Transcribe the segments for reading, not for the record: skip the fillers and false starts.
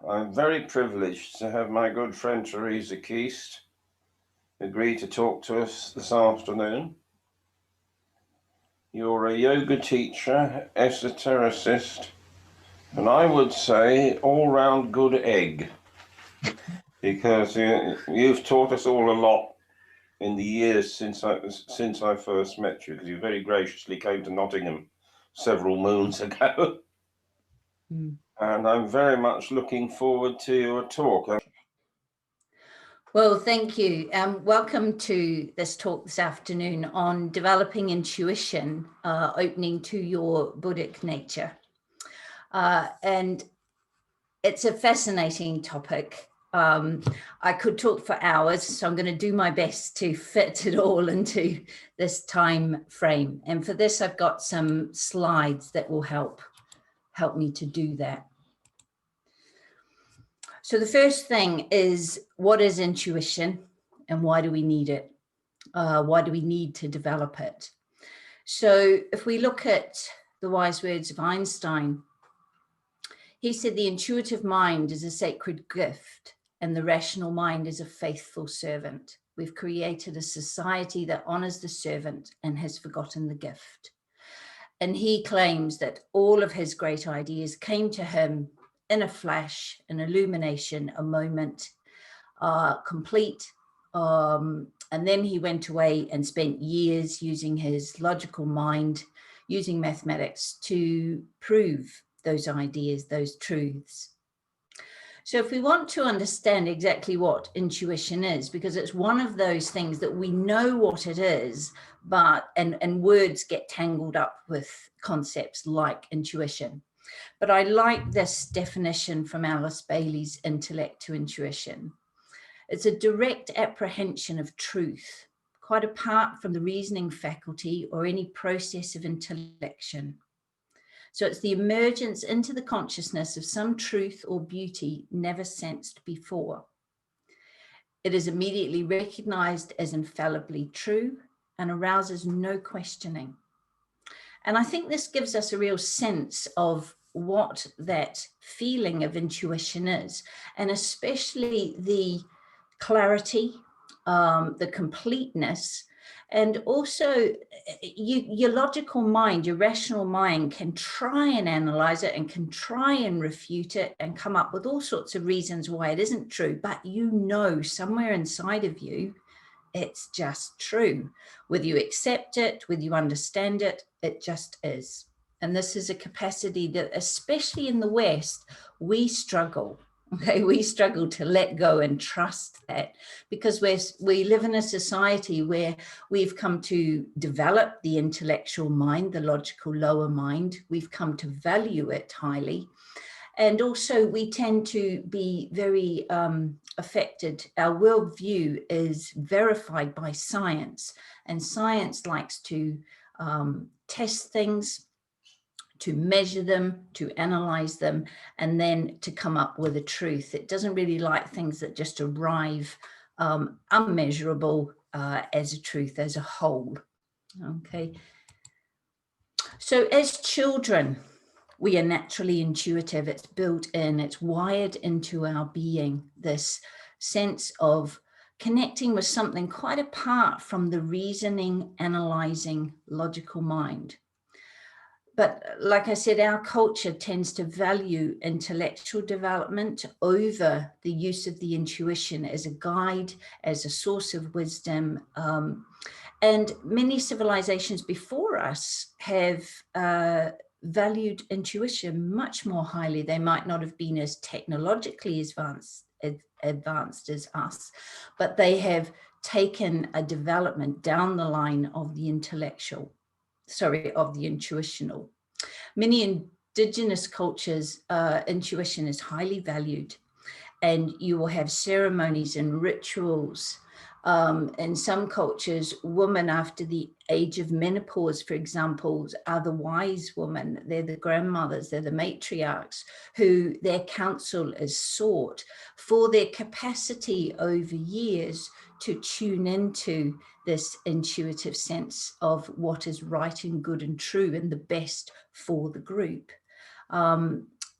I'm very privileged to have my good friend Teresa Keast agree to talk to us this afternoon. You're a yoga teacher, esotericist, and I would say all-round good egg, because you've taught us all a lot in the years since I first met you, because you very graciously came to Nottingham several moons ago. And I'm very much looking forward to your talk. Well, thank you. Welcome to this talk this afternoon on developing intuition, opening to your Buddhic nature. And it's a fascinating topic. I could talk for hours, so I'm going to do my best to fit it all into this time frame. And for this, I've got some slides that will help me to do that. So the first thing is, what is intuition and why do we need it? Why do we need to develop it? So if we look at the wise words of Einstein, he said the intuitive mind is a sacred gift and the rational mind is a faithful servant. We've created a society that honors the servant and has forgotten the gift. And he claims that all of his great ideas came to him in a flash, an illumination, a moment, complete. And then he went away and spent years using his logical mind, using mathematics to prove those ideas, those truths. So if we want to understand exactly what intuition is, because it's one of those things that we know what it is, but and words get tangled up with concepts like intuition. But I like this definition from Alice Bailey's Intellect to Intuition. It's a direct apprehension of truth, quite apart from the reasoning faculty or any process of intellection. So it's the emergence into the consciousness of some truth or beauty never sensed before. It is immediately recognized as infallibly true and arouses no questioning. And I think this gives us a real sense of what that feeling of intuition is, and especially the clarity, the completeness, and also your logical mind, your rational mind can try and analyze it and can try and refute it and come up with all sorts of reasons why it isn't true, but you know somewhere inside of you, it's just true. Whether you accept it, whether you understand it, it just is. And this is a capacity that, especially in the West, we struggle. Okay, we struggle to let go and trust that, because we live in a society where we've come to develop the intellectual mind, the logical lower mind. We've come to value it highly. And also we tend to be very affected. Our worldview is verified by science, and science likes to test things, to measure them, to analyze them, and then to come up with a truth. It doesn't really like things that just arrive unmeasurable as a truth, as a whole. Okay. So as children, we are naturally intuitive. It's built in, it's wired into our being, this sense of connecting with something quite apart from the reasoning, analyzing, logical mind. But like I said, our culture tends to value intellectual development over the use of the intuition as a guide, as a source of wisdom. And many civilizations before us have valued intuition much more highly. They might not have been as technologically advanced as us, but they have taken a development down the line of the intuitional. Many indigenous cultures, intuition is highly valued, and you will have ceremonies and rituals. In some cultures, women after the age of menopause, for example, are the wise women. They're the grandmothers, they're the matriarchs, who their counsel is sought for their capacity over years to tune into this intuitive sense of what is right and good and true and the best for the group.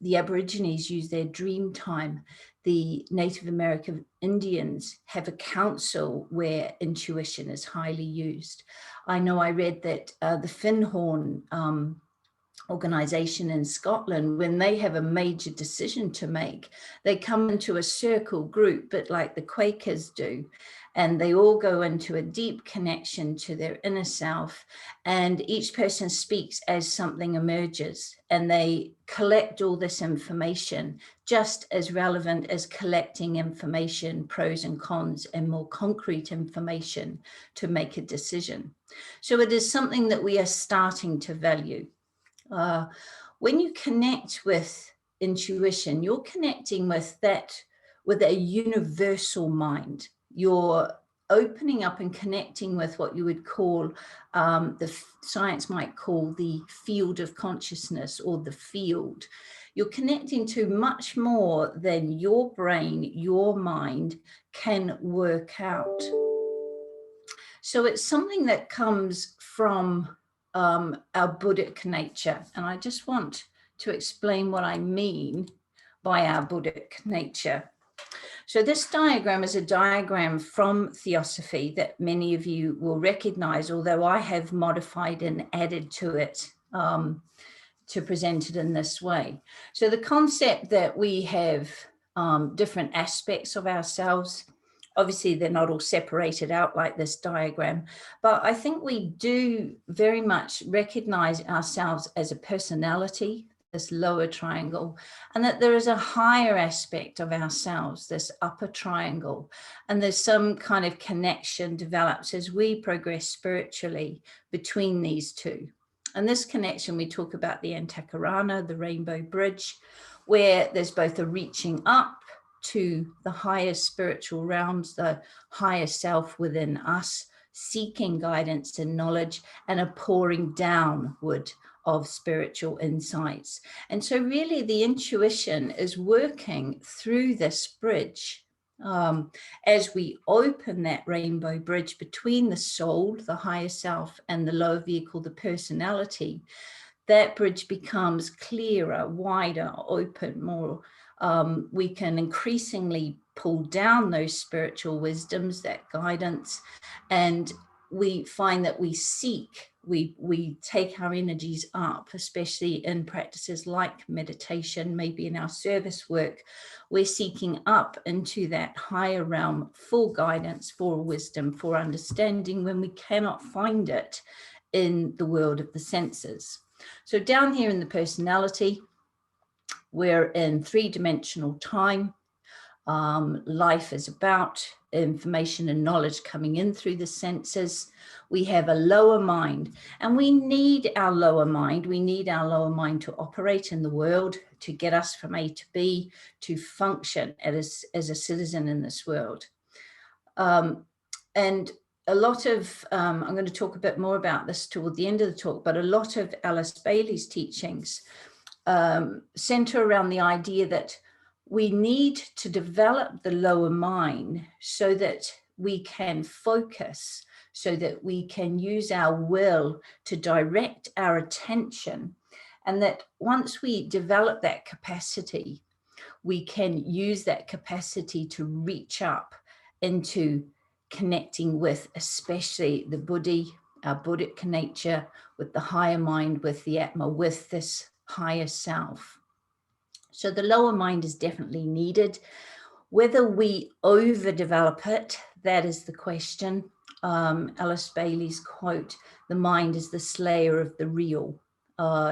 The the Aborigines use their dream time. The Native American Indians have a council where intuition is highly used. I know I read that the Finhorn organization in Scotland, when they have a major decision to make, they come into a circle group, but like the Quakers do, and they all go into a deep connection to their inner self, and each person speaks as something emerges, and they collect all this information, just as relevant as collecting information, pros and cons, and more concrete information to make a decision. So it is something that we are starting to value. When you connect with intuition, you're connecting with a universal mind. You're opening up and connecting with what you would call, science might call the field of consciousness, or the field. You're connecting to much more than your brain, your mind can work out. So it's something that comes from our Buddhic nature. And I just want to explain what I mean by our Buddhic nature. So this diagram is a diagram from Theosophy that many of you will recognize, although I have modified and added to it to present it in this way. So the concept that we have different aspects of ourselves. Obviously, they're not all separated out like this diagram, but I think we do very much recognize ourselves as a personality, this lower triangle, and that there is a higher aspect of ourselves, this upper triangle, and there's some kind of connection develops as we progress spiritually between these two. And this connection, we talk about the Antakarana, the rainbow bridge, where there's both a reaching up to the higher spiritual realms, the higher self within us, seeking guidance and knowledge, and a pouring downward of spiritual insights. And so really the intuition is working through this bridge as we open that rainbow bridge between the soul, the higher self, and the lower vehicle, the personality. That bridge becomes clearer, wider, open, more. We can increasingly pull down those spiritual wisdoms, that guidance, and we find that we seek, we take our energies up, especially in practices like meditation, maybe in our service work, we're seeking up into that higher realm for guidance, for wisdom, for understanding when we cannot find it in the world of the senses. So down here in the personality, we're in three-dimensional time. Life is about information and knowledge coming in through the senses. We have a lower mind, and we need our lower mind. We need our lower mind to operate in the world, to get us from A to B, to function as a citizen in this world. And a lot of, I'm going to talk a bit more about this toward the end of the talk, but a lot of Alice Bailey's teachings center around the idea that we need to develop the lower mind so that we can focus, so that we can use our will to direct our attention. And that once we develop that capacity, we can use that capacity to reach up into connecting with especially the Buddhi, our Buddhic nature, with the higher mind, with the Atma, with this higher self. So the lower mind is definitely needed. Whether we overdevelop it, that is the question. Alice Bailey's quote, "The mind is the slayer of the real,"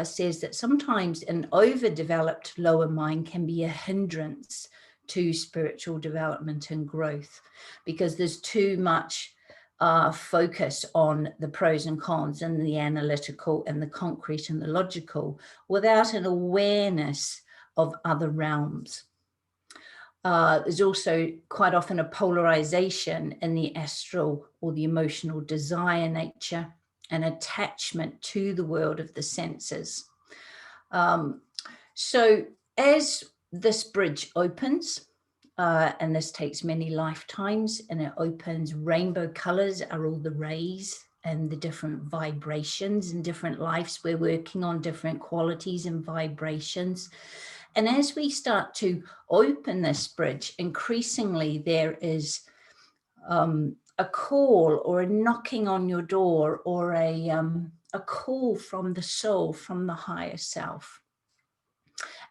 says that sometimes an overdeveloped lower mind can be a hindrance to spiritual development and growth, because there's too much focus on the pros and cons and the analytical and the concrete and the logical without an awareness of other realms. There's also quite often a polarization in the astral or the emotional desire nature and attachment to the world of the senses. So as this bridge opens, and this takes many lifetimes, and it opens, rainbow colors are all the rays and the different vibrations in different lives. We're working on different qualities and vibrations. And as we start to open this bridge, increasingly there is a call or a knocking on your door, or a call from the soul, from the higher self.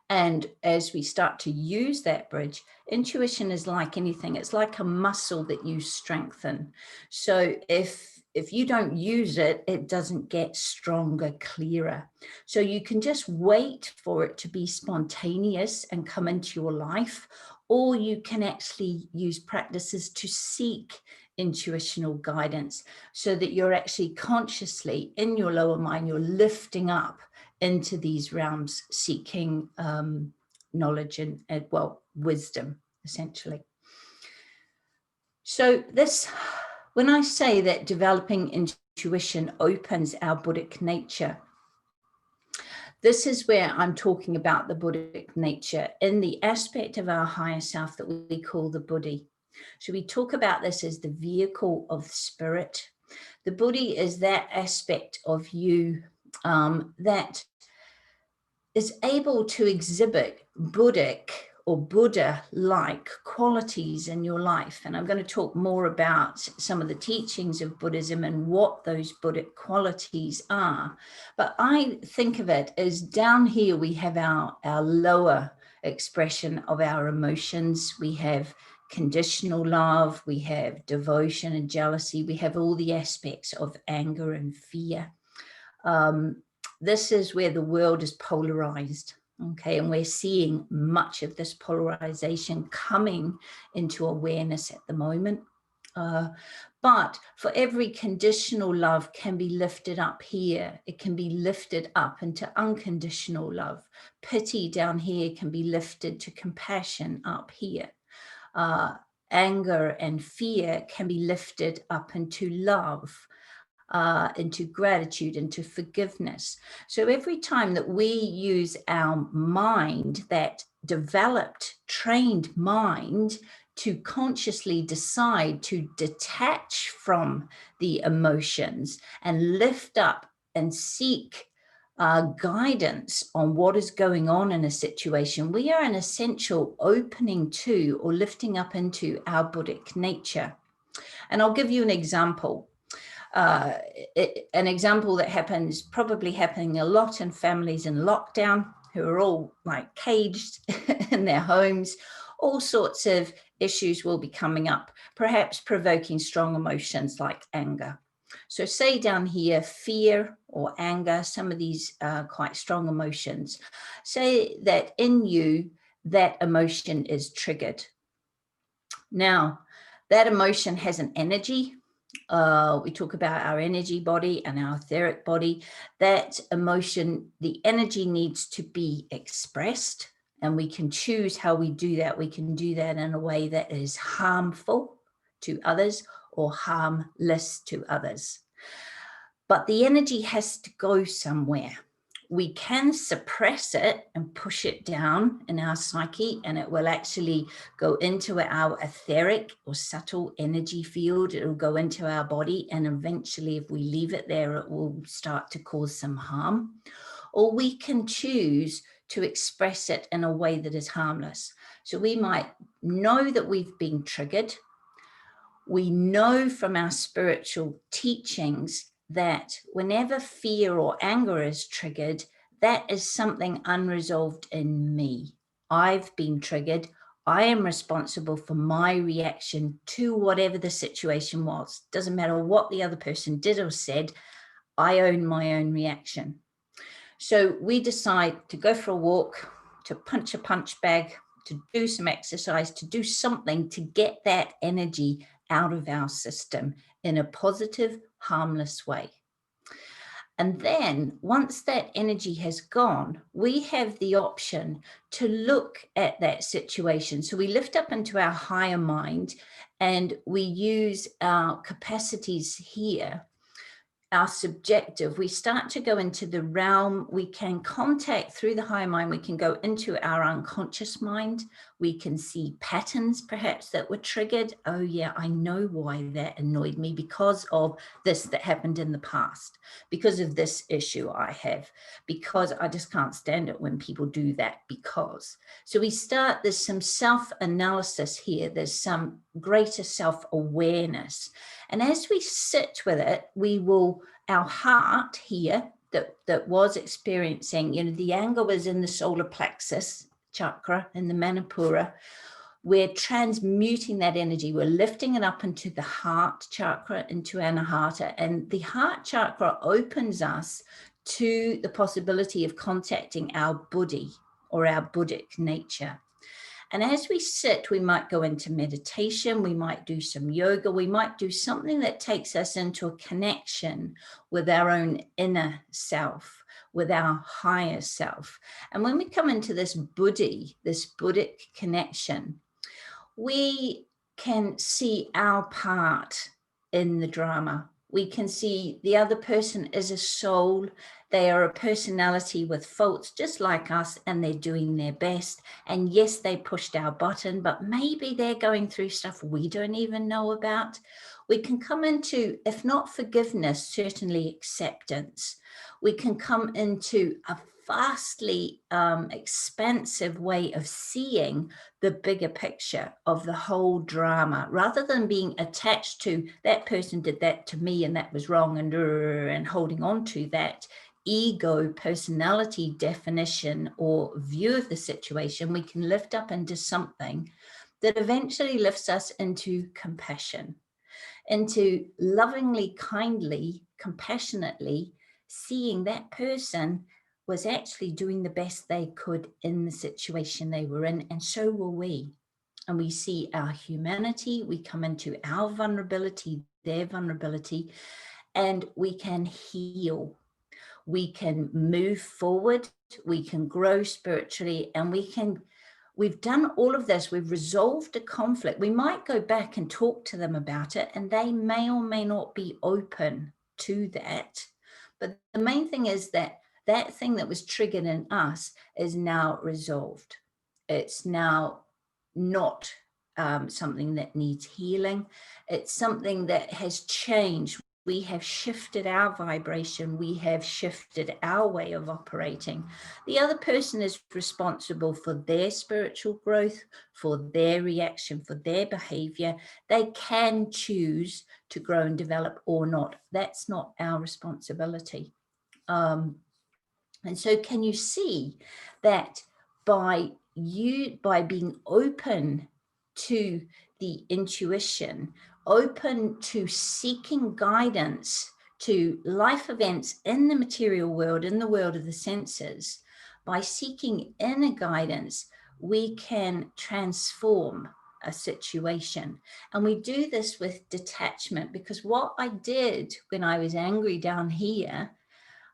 And as we start to use that bridge, intuition is like anything. It's like a muscle that you strengthen. So if you don't use it, it doesn't get stronger, clearer. So you can just wait for it to be spontaneous and come into your life, or you can actually use practices to seek intuitional guidance, so that you're actually consciously in your lower mind, you're lifting up into these realms, seeking knowledge and well, wisdom, essentially. So this, when I say that developing intuition opens our Buddhic nature, this is where I'm talking about the Buddhic nature in the aspect of our higher self that we call the Buddhi. So we talk about this as the vehicle of spirit. The Buddhi is that aspect of you that is able to exhibit Buddhic or Buddha-like qualities in your life. And I'm going to talk more about some of the teachings of Buddhism and what those Buddhic qualities are. But I think of it as down here, we have our lower expression of our emotions. We have conditional love, we have devotion and jealousy, we have all the aspects of anger and fear. This is where the world is polarized, okay? And we're seeing much of this polarization coming into awareness at the moment. But for every conditional love can be lifted up here. It can be lifted up into unconditional love. Pity down here can be lifted to compassion up here. Anger and fear can be lifted up into love. Into gratitude, into forgiveness. So every time that we use our mind, that developed, trained mind, to consciously decide to detach from the emotions and lift up and seek guidance on what is going on in a situation, we are an essential opening to or lifting up into our Buddhic nature. And I'll give you an example. An example that probably happening a lot in families in lockdown, who are all like caged in their homes. All sorts of issues will be coming up, perhaps provoking strong emotions like anger. So say down here, fear or anger, some of these quite strong emotions. Say that in you, that emotion is triggered. Now, that emotion has an energy. We talk about our energy body and our etheric body. That emotion, the energy needs to be expressed, and we can choose how we do that. We can do that in a way that is harmful to others or harmless to others. But the energy has to go somewhere. We can suppress it and push it down in our psyche, and it will actually go into our etheric or subtle energy field. It will go into our body, and eventually, if we leave it there, it will start to cause some harm. Or we can choose to express it in a way that is harmless. So we might know that we've been triggered. We know from our spiritual teachings that whenever fear or anger is triggered, that is something unresolved in me. I've been triggered. I am responsible for my reaction to whatever the situation was. Doesn't matter what the other person did or said, I own my own reaction. So we decide to go for a walk, to punch a punch bag, to do some exercise, to do something to get that energy out of our system in a positive, harmless way. And then once that energy has gone, we have the option to look at that situation. So we lift up into our higher mind and we use our capacities here, our subjective. We start to go into the realm. We can contact through the higher mind. We can go into our unconscious mind. We can see patterns perhaps that were triggered. Oh yeah, I know why that annoyed me, because of this that happened in the past, because of this issue I have, because I just can't stand it when people do that, because. So we start, there's some self-analysis here, there's some greater self-awareness. And as we sit with it, we will, our heart here that was experiencing, you know, the anger was in the solar plexus chakra in the Manipura. We're transmuting that energy. We're lifting it up into the heart chakra, into Anahata. And the heart chakra opens us to the possibility of contacting our Buddhi, or our Buddhic nature. And as we sit, we might go into meditation, we might do some yoga, we might do something that takes us into a connection with our own inner self, with our higher self. And when we come into this Buddhi, this Buddhic connection, we can see our part in the drama. We can see the other person is a soul. They are a personality with faults just like us, and they're doing their best. And yes, they pushed our button, but maybe they're going through stuff we don't even know about. We can come into, if not forgiveness, certainly acceptance. We can come into a vastly expansive way of seeing the bigger picture of the whole drama, rather than being attached to that person did that to me and that was wrong, and holding on to that ego personality definition or view of the situation. We can lift up into something that eventually lifts us into compassion, into lovingly, kindly, compassionately seeing that person was actually doing the best they could in the situation they were in, and so were we. And we see our humanity, we come into our vulnerability, their vulnerability, and we can heal. We can move forward, we can grow spiritually, and we've done all of this. We've resolved a conflict. We might go back and talk to them about it, and they may or may not be open to that. But the main thing is that that thing that was triggered in us is now resolved. It's now not something that needs healing. It's something that has changed. We have shifted our vibration. We have shifted our way of operating. The other person is responsible for their spiritual growth, for their reaction, for their behavior. They can choose to grow and develop or not. That's not our responsibility. And so can you see that by being open to the intuition, open to seeking guidance to life events in the material world, in the world of the senses, by seeking inner guidance, we can transform a situation. And we do this with detachment, because what I did when I was angry down here,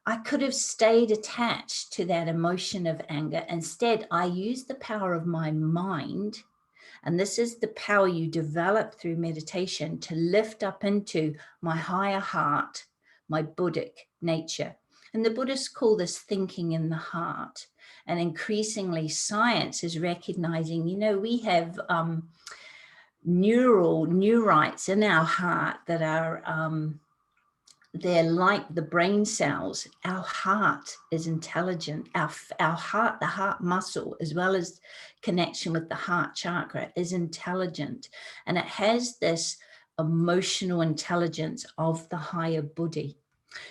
I could have stayed attached to that emotion of anger. Instead, I used the power of my mind. And this is the power you develop through meditation, to lift up into my higher heart, my Buddhic nature. And the Buddhists call this thinking in the heart. And increasingly science is recognizing, you know, we have neurites in our heart that are, they're like the brain cells. Our heart is intelligent. Our heart, the heart muscle, as well as connection with the heart chakra, is intelligent. And it has this emotional intelligence of the higher Buddhi.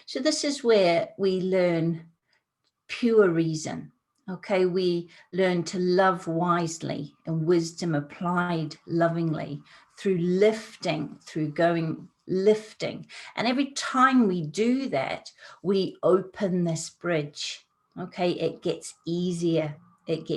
So this is where we learn pure reason. Okay, we learn to love wisely, and wisdom applied lovingly through lifting, lifting. And every time we do that, we open this bridge. Okay, it gets easier. It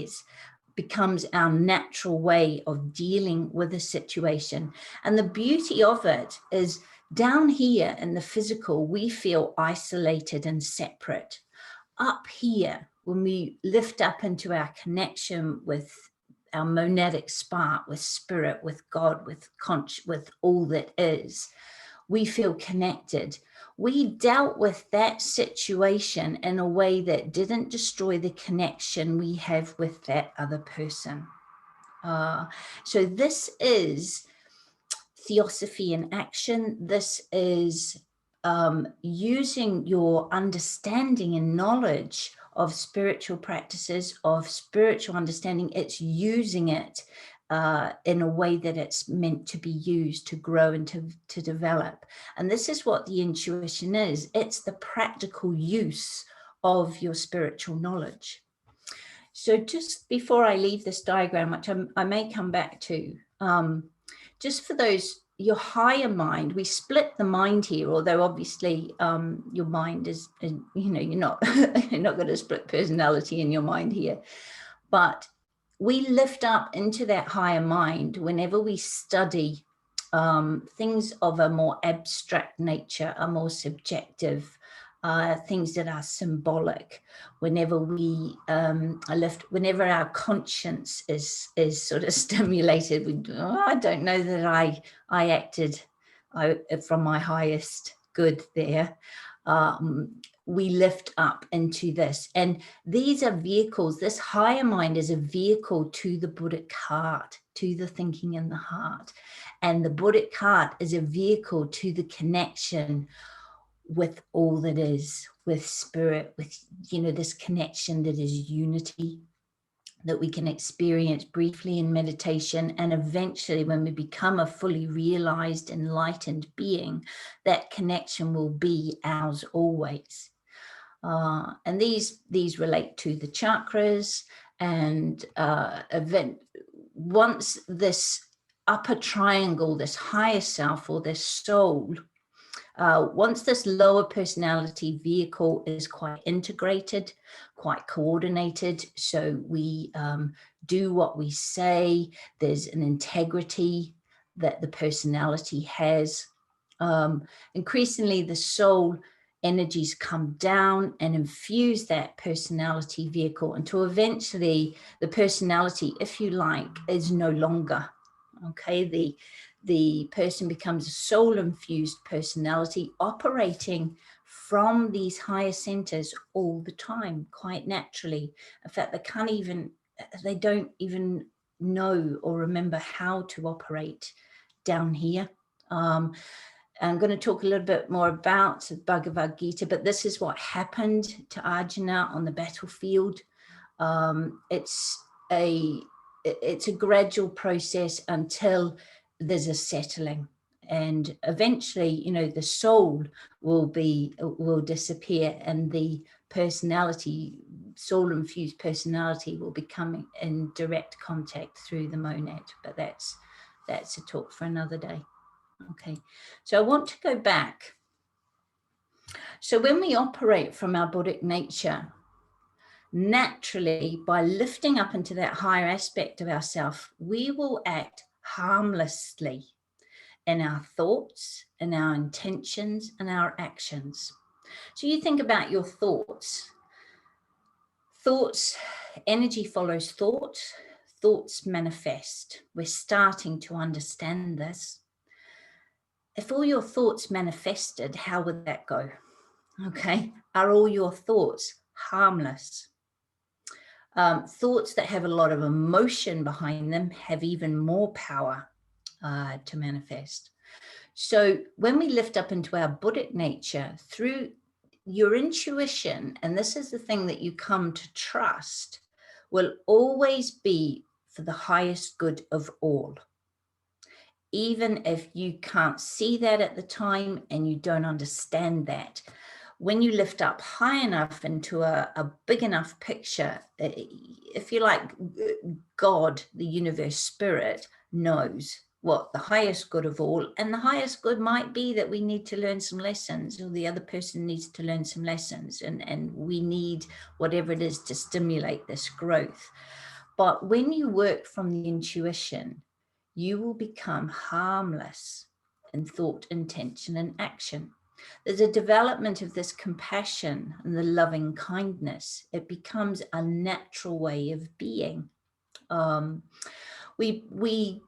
becomes our natural way of dealing with a situation. And the beauty of it is, down here in the physical, we feel isolated and separate. Up here, when we lift up into our connection with our monadic spark, with spirit, with God, with all that is, we feel connected. We dealt with that situation in a way that didn't destroy the connection we have with that other person. So this is theosophy in action. This is using your understanding and knowledge of spiritual practices, of spiritual understanding. It's using it in a way that it's meant to be used to grow and to develop. And this is what the intuition is. It's the practical use of your spiritual knowledge. So just before I leave this diagram, which I may come back to, just for those, your higher mind, we split the mind here, although obviously your mind is, you're not going to split personality in your mind here, but we lift up into that higher mind whenever we study things of a more abstract nature, a more subjective, things that are symbolic. Whenever we whenever our conscience is sort of stimulated, I don't know that I acted from my highest good there. We lift up into this, and these are vehicles. This higher mind is a vehicle to the Buddhic heart, to the thinking in the heart, and the Buddhic heart is a vehicle to the connection with all that is, with spirit, with this connection that is unity, that we can experience briefly in meditation, and eventually when we become a fully realized, enlightened being, that connection will be ours always. And these relate to the chakras, and once this upper triangle, this higher self or this soul, once this lower personality vehicle is quite integrated, quite coordinated, so we do what we say, there's an integrity that the personality has. Increasingly, the soul energies come down and infuse that personality vehicle until eventually the personality, if you like, is no longer. Okay, the person becomes a soul-infused personality operating from these higher centers all the time, quite naturally. In fact, they don't even know or remember how to operate down here. I'm going to talk a little bit more about the Bhagavad Gita, but this is what happened to Arjuna on the battlefield. It's a gradual process until there's a settling, and eventually, the soul will disappear, and the personality, soul-infused personality, will become in direct contact through the monad. But that's a talk for another day. Okay, so I want to go back. So when we operate from our Buddhic nature, naturally, by lifting up into that higher aspect of ourself, we will act harmlessly in our thoughts, in our intentions, and our actions. So you think about your thoughts. Thoughts, energy follows thought. Thoughts manifest. We're starting to understand this. If all your thoughts manifested, how would that go? Okay, are all your thoughts harmless? Thoughts that have a lot of emotion behind them have even more power to manifest. So when we lift up into our Buddhic nature through your intuition, and this is the thing that you come to trust, will always be for the highest good of all. Even if you can't see that at the time and you don't understand that, when you lift up high enough into a big enough picture, if you like, God, the universe, spirit, knows what the highest good of all, and the highest good might be that we need to learn some lessons, or the other person needs to learn some lessons, and we need whatever it is to stimulate this growth. But when you work from the intuition, you will become harmless in thought, intention, and action. There's a development of this compassion and the loving kindness. It becomes a natural way of being. We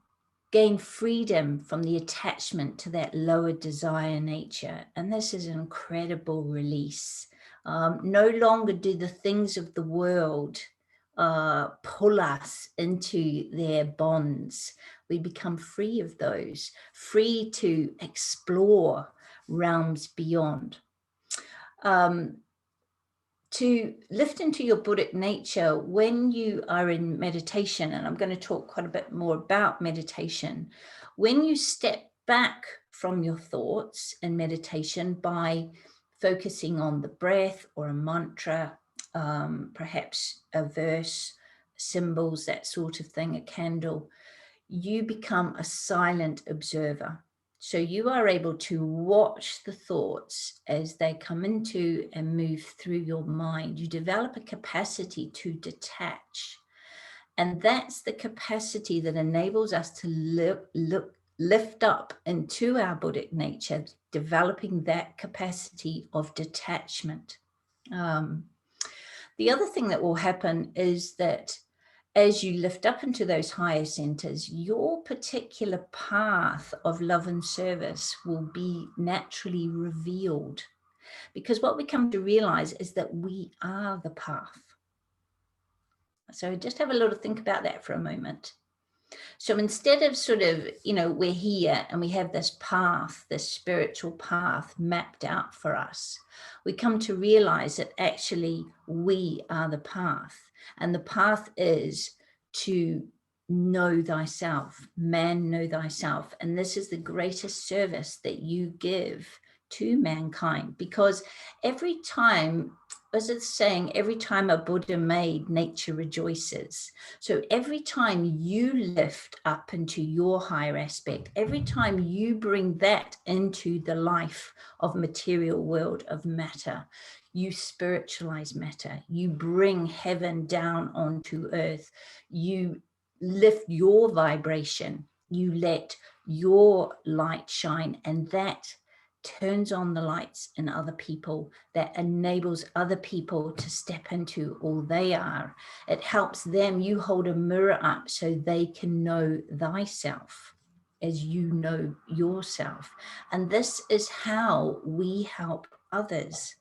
gain freedom from the attachment to that lower desire nature, and this is an incredible release. No longer do the things of the world pull us into their bonds. We become free of those, free to explore realms beyond. To lift into your Buddhic nature when you are in meditation, and I'm going to talk quite a bit more about meditation, when you step back from your thoughts in meditation by focusing on the breath or a mantra, perhaps a verse, symbols, that sort of thing, a candle, you become a silent observer. So you are able to watch the thoughts as they come into and move through your mind. You develop a capacity to detach. And that's the capacity that enables us to lift up into our Buddhic nature, developing that capacity of detachment. The other thing that will happen is that as you lift up into those higher centers, your particular path of love and service will be naturally revealed. Because what we come to realize is that we are the path. So just have a little think about that for a moment. So instead of sort of, we're here and we have this path, this spiritual path mapped out for us, we come to realize that actually we are the path. And the path is to know thyself, man, know thyself. And this is the greatest service that you give to mankind, because every time, as it's saying, every time a Buddha made, nature rejoices. So every time you lift up into your higher aspect, every time you bring that into the life of material world of matter, you spiritualize matter, you bring heaven down onto earth, you lift your vibration, you let your light shine, and that turns on the lights in other people, that enables other people to step into all they are. It helps them. You hold a mirror up so they can know thyself as you know yourself. And this is how we help others.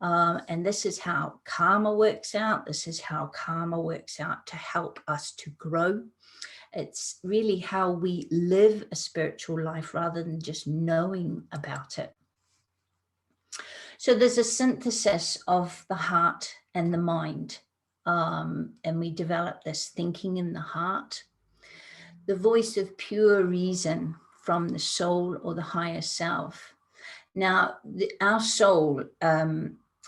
And this is how karma works out. This is how karma works out to help us to grow. It's really how we live a spiritual life rather than just knowing about it. So there's a synthesis of the heart and the mind. And we develop this thinking in the heart, the voice of pure reason from the soul or the higher self. Now, our soul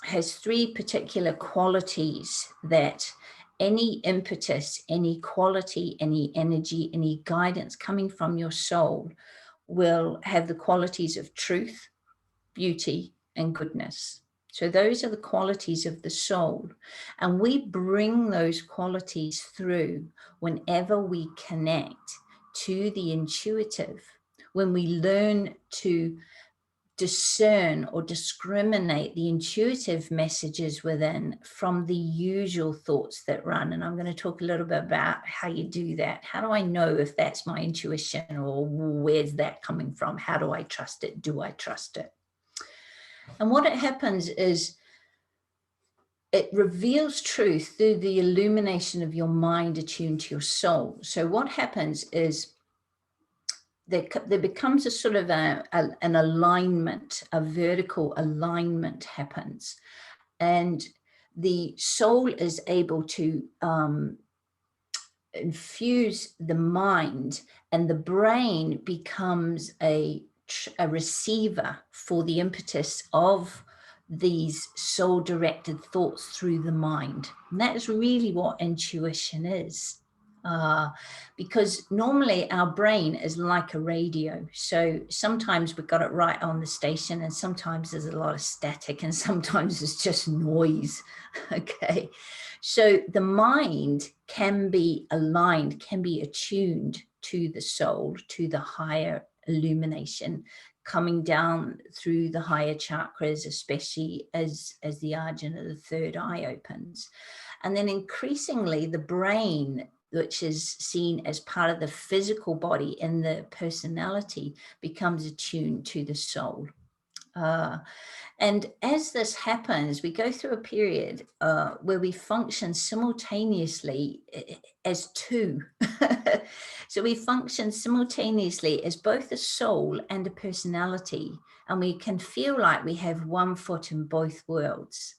has three particular qualities that any impetus, any quality, any energy, any guidance coming from your soul will have the qualities of truth, beauty, and goodness. So those are the qualities of the soul. And we bring those qualities through whenever we connect to the intuitive, when we learn to discern or discriminate the intuitive messages within from the usual thoughts that run. And I'm going to talk a little bit about how you do that. How do I know if that's my intuition, or where's that coming from? How do I trust it? Do I trust it? And what it happens is it reveals truth through the illumination of your mind attuned to your soul. So what happens is there becomes a sort of an alignment, a vertical alignment happens. And the soul is able to infuse the mind, and the brain becomes a receiver for the impetus of these soul-directed thoughts through the mind. And that is really what intuition is. Because normally our brain is like a radio. So sometimes we've got it right on the station, and sometimes there's a lot of static, and sometimes it's just noise. Okay. So the mind can be aligned, can be attuned to the soul, to the higher illumination coming down through the higher chakras, especially as the Ajna, the third eye, opens. And then increasingly the brain, which is seen as part of the physical body in the personality, becomes attuned to the soul. And as this happens, we go through a period where we function simultaneously as two. So we function simultaneously as both a soul and a personality, and we can feel like we have one foot in both worlds.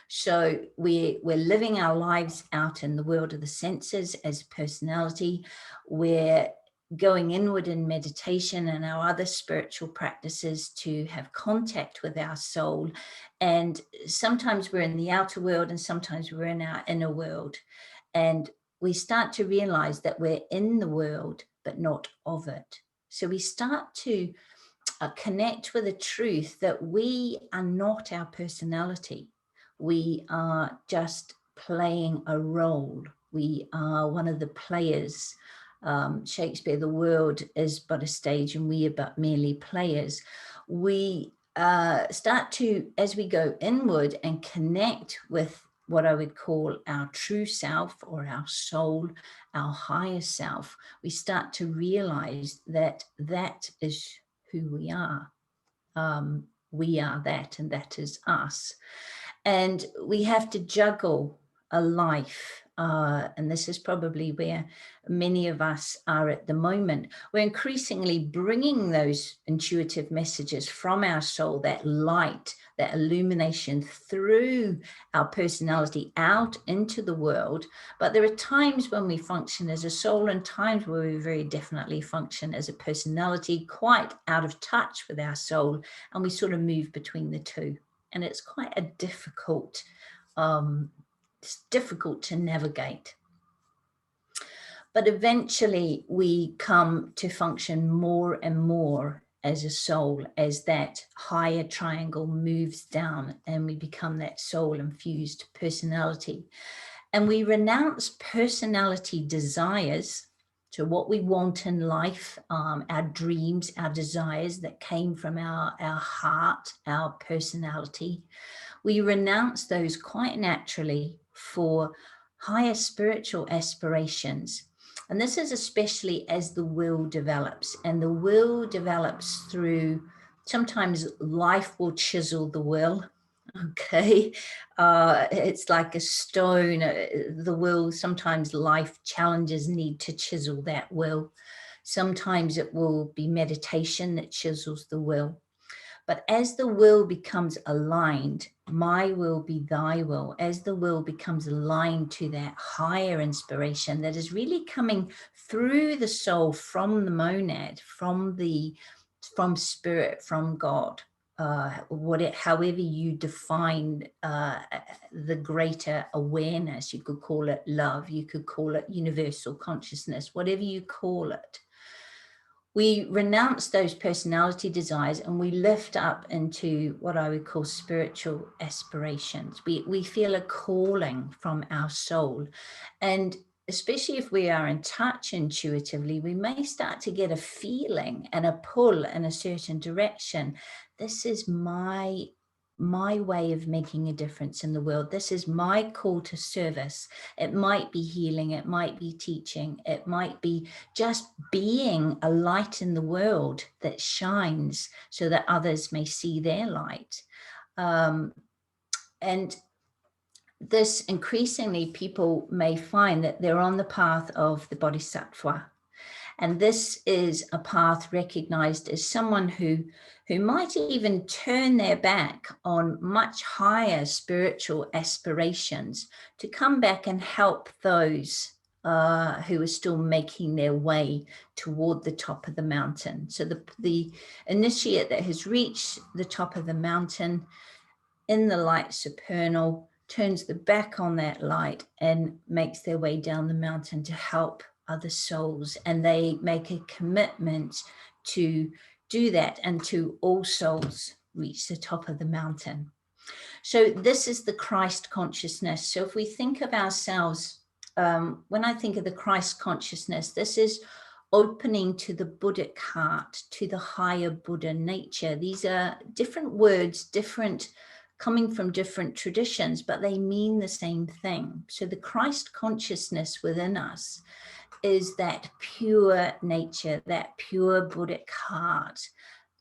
So we're living our lives out in the world of the senses as personality. We're going inward in meditation and our other spiritual practices to have contact with our soul. And sometimes we're in the outer world and sometimes we're in our inner world. And we start to realize that we're in the world, but not of it. So we start to connect with the truth that we are not our personality. We are just playing a role. We are one of the players. Shakespeare, the world is but a stage and we are but merely players. We start to, as we go inward and connect with what I would call our true self or our soul, our higher self, we start to realize that that is who we are. We are that, and that is us. And we have to juggle a life. And this is probably where many of us are at the moment. We're increasingly bringing those intuitive messages from our soul, that light, that illumination through our personality out into the world. But there are times when we function as a soul and times where we very definitely function as a personality, quite out of touch with our soul. And we sort of move between the two. And it's quite a difficult, it's difficult to navigate. But eventually we come to function more and more as a soul, as that higher triangle moves down and we become that soul infused personality. And we renounce personality desires, so what we want in life, our dreams, our desires that came from our heart, our personality. We renounce those quite naturally for higher spiritual aspirations. And this is especially as the will develops. And the will develops through, sometimes life will chisel the will. Okay, it's like a stone. The will, sometimes life challenges need to chisel that will. Sometimes it will be meditation that chisels the will. But as the will becomes aligned, my will be thy will, as the will becomes aligned to that higher inspiration that is really coming through the soul from the monad, from spirit, from God, however you define the greater awareness. You could call it love, you could call it universal consciousness, whatever you call it. We renounce those personality desires and we lift up into what I would call spiritual aspirations. We feel a calling from our soul. And especially if we are in touch intuitively, we may start to get a feeling and a pull in a certain direction. This is my way of making a difference in the world. This is my call to service. It might be healing, it might be teaching, it might be just being a light in the world that shines so that others may see their light. And this, increasingly, people may find that they're on the path of the Bodhisattva. And this is a path recognized as someone who might even turn their back on much higher spiritual aspirations to come back and help those who are still making their way toward the top of the mountain. So the initiate that has reached the top of the mountain in the light supernal turns the back on that light and makes their way down the mountain to help other souls. And they make a commitment to do that until all souls reach the top of the mountain. So this is the Christ consciousness. So if we think of ourselves, when I think of the Christ consciousness, this is opening to the Buddhic heart, to the higher Buddha nature. These are different words, coming from different traditions, but they mean the same thing. So the Christ consciousness within us is that pure nature, that pure Buddhic heart,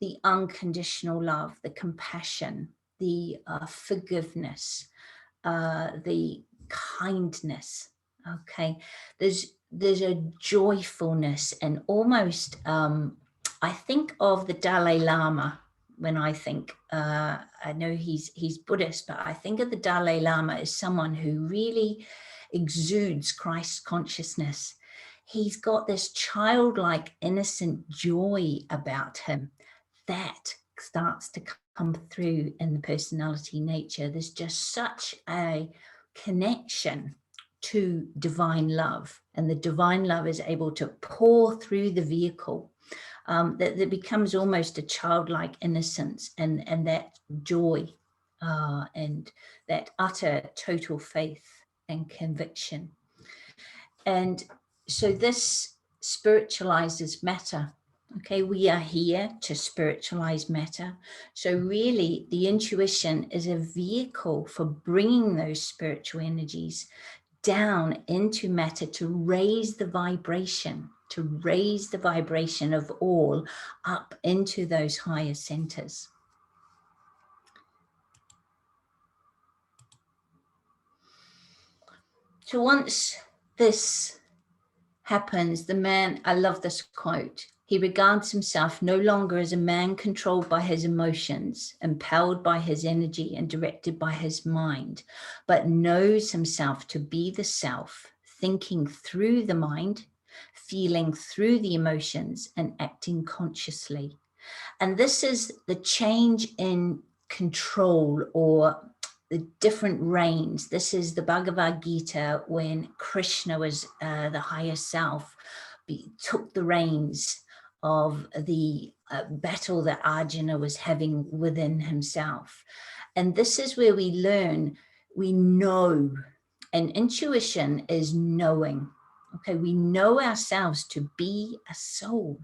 the unconditional love, the compassion, the forgiveness, the kindness. Okay, there's a joyfulness, and almost I think of the Dalai Lama when I think I know he's Buddhist, but I think of the Dalai Lama as someone who really exudes Christ consciousness. He's got this childlike, innocent joy about him that starts to come through in the personality nature. There's just such a connection to divine love, and the divine love is able to pour through the vehicle, that becomes almost a childlike innocence and that joy and that utter total faith and conviction. And so this spiritualizes matter. Okay, we are here to spiritualize matter. So really the intuition is a vehicle for bringing those spiritual energies down into matter to raise the vibration, of all up into those higher centers. So once this happens, the man, I love this quote, he regards himself no longer as a man controlled by his emotions, impelled by his energy and directed by his mind, but knows himself to be the self, thinking through the mind, feeling through the emotions, and acting consciously. And this is the change in control, or the different reigns. This is the Bhagavad Gita when Krishna was the higher self, took the reins of the battle that Arjuna was having within himself. And this is where we learn, we know, and intuition is knowing. Okay, we know ourselves to be a soul.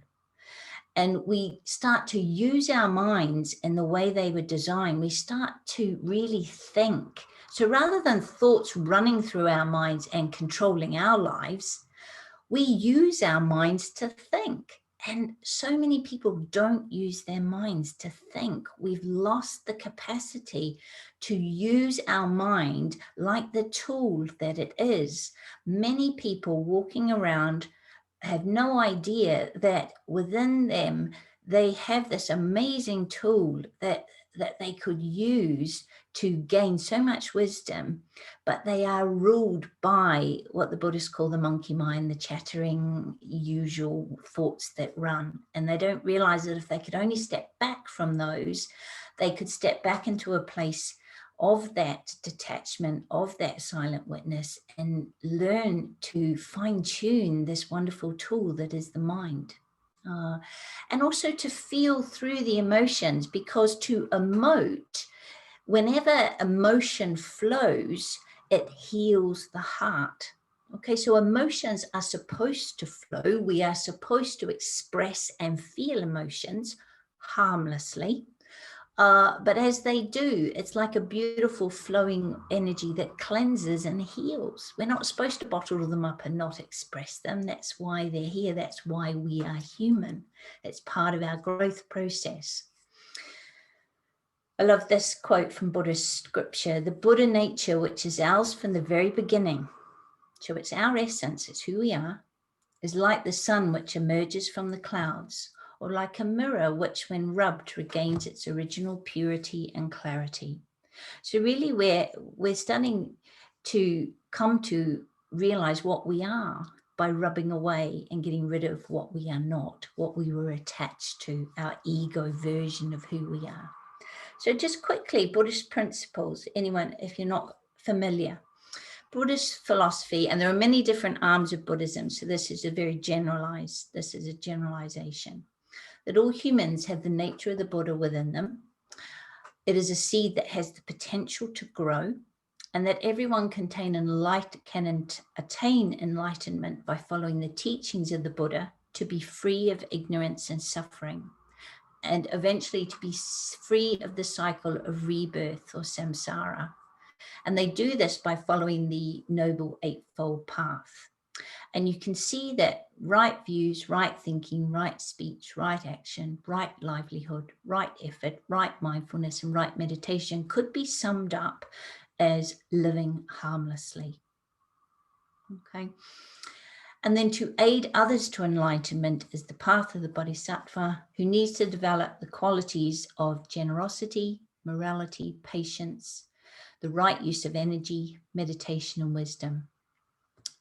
And we start to use our minds in the way they were designed. We start to really think. So rather than thoughts running through our minds and controlling our lives, we use our minds to think. And so many people don't use their minds to think. We've lost the capacity to use our mind like the tool that it is. Many people walking around have no idea that within them, they have this amazing tool that they could use to gain so much wisdom, but they are ruled by what the Buddhists call the monkey mind, the chattering usual thoughts that run. And they don't realize that if they could only step back from those, they could step back into a place of that detachment, of that silent witness, and learn to fine-tune this wonderful tool that is the mind. And also to feel through the emotions, because to emote, whenever emotion flows, it heals the heart. Okay, so emotions are supposed to flow. We are supposed to express and feel emotions harmlessly. But as they do, it's like a beautiful flowing energy that cleanses and heals. We're not supposed to bottle them up and not express them. That's why they're here. That's why we are human. It's part of our growth process. I love this quote from Buddhist scripture: the Buddha nature, which is ours from the very beginning, so it's our essence, it's who we are, is like the sun which emerges from the clouds, or like a mirror which when rubbed regains its original purity and clarity. So really we're starting to come to realize what we are by rubbing away and getting rid of what we are not, what we were attached to, our ego version of who we are. So just quickly, Buddhist principles, anyone, if you're not familiar. Buddhist philosophy, and there are many different arms of Buddhism, so this is a generalization, that all humans have the nature of the Buddha within them. It is a seed that has the potential to grow, and that everyone can attain enlightenment by following the teachings of the Buddha to be free of ignorance and suffering, and eventually to be free of the cycle of rebirth or samsara. And they do this by following the Noble Eightfold Path. And you can see that right views, right thinking, right speech, right action, right livelihood, right effort, right mindfulness, and right meditation could be summed up as living harmlessly. Okay. And then to aid others to enlightenment is the path of the Bodhisattva, who needs to develop the qualities of generosity, morality, patience, the right use of energy, meditation, and wisdom.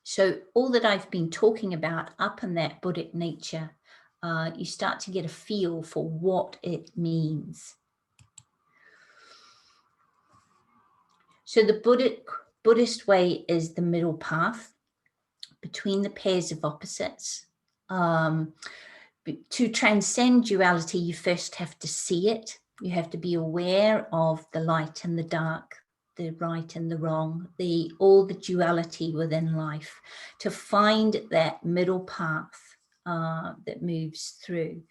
So all that I've been talking about up in that Buddhic nature, you start to get a feel for what it means. So the Buddhist way is the middle path between the pairs of opposites. To transcend duality, you first have to see it. You have to be aware of the light and the dark, the right and the wrong, all the duality within life, to find that middle path that moves through.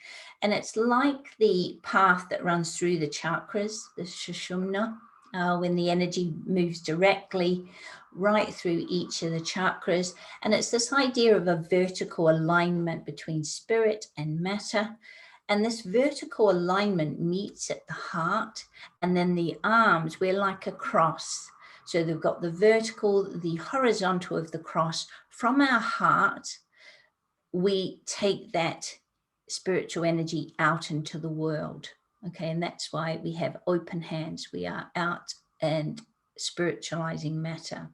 And it's like the path that runs through the chakras, the Sushumna, when the energy moves directly right through each of the chakras. And it's this idea of a vertical alignment between spirit and matter. And this vertical alignment meets at the heart, and then the arms, we're like a cross. So they've got the vertical, the horizontal of the cross. From our heart, we take that spiritual energy out into the world. Okay, and that's why we have open hands. We are out and spiritualizing matter.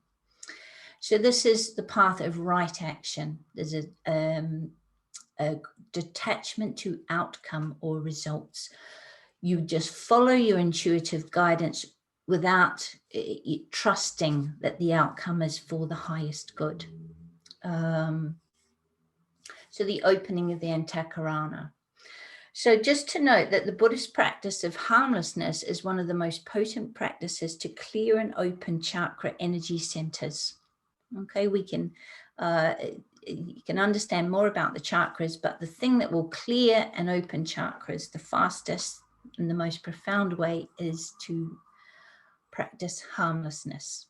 So this is the path of right action. There's a detachment to outcome or results. You just follow your intuitive guidance without trusting that the outcome is for the highest good. So the opening of the Antakarana. So just to note that the Buddhist practice of harmlessness is one of the most potent practices to clear and open chakra energy centers. Okay, we can, you can understand more about the chakras, but the thing that will clear and open chakras the fastest and the most profound way is to practice harmlessness.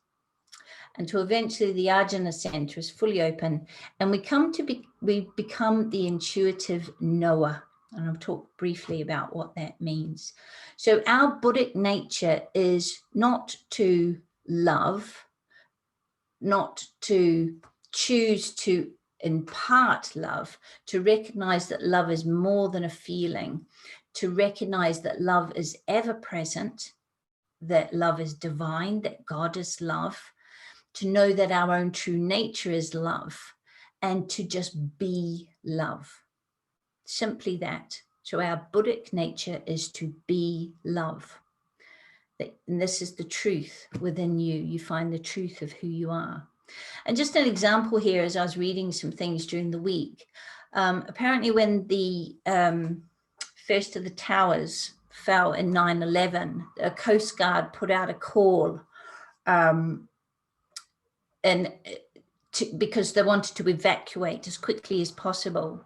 Until eventually the Ajna center is fully open, and we become the intuitive knower. And I'll talk briefly about what that means. So our Buddhic nature is not to love, not to choose to impart love, to recognize that love is more than a feeling, to recognize that love is ever present, that love is divine, that God is love, to know that our own true nature is love, and to just be love. Simply that. So our Buddhic nature is to be love. And this is the truth within you. You find the truth of who you are. And just an example here, as I was reading some things during the week, apparently when the first of the towers fell in 9/11, a Coast Guard put out a call because they wanted to evacuate as quickly as possible